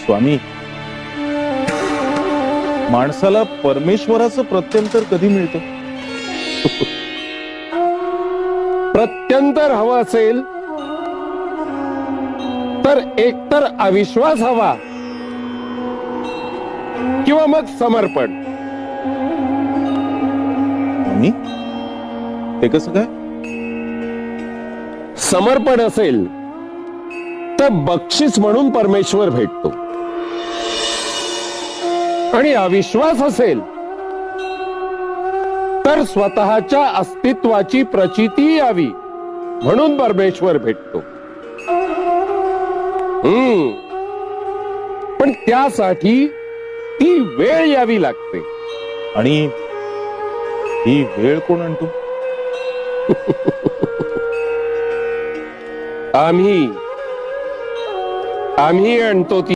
स्वामी, माणसाला परमेश्वराचं प्रत्यंतर कधी मिळतं? प्रत्यंतर हवं असेल तर एकतर अविश्वास हवा किंवा मग समर्पण. स्वामी, ते कसं काय? समर्पण असेल तर बक्षीस म्हणून परमेश्वर भेटतो, आणि अविश्वास असेल तर स्वतःच्या अस्तित्वाची प्रचिती यावी म्हणून परमेश्वर भेटतो. पण त्यासाठी ती वेळ यावी लागते. आणि ही वेळ कोण आणतो? आम्ही आणतो ती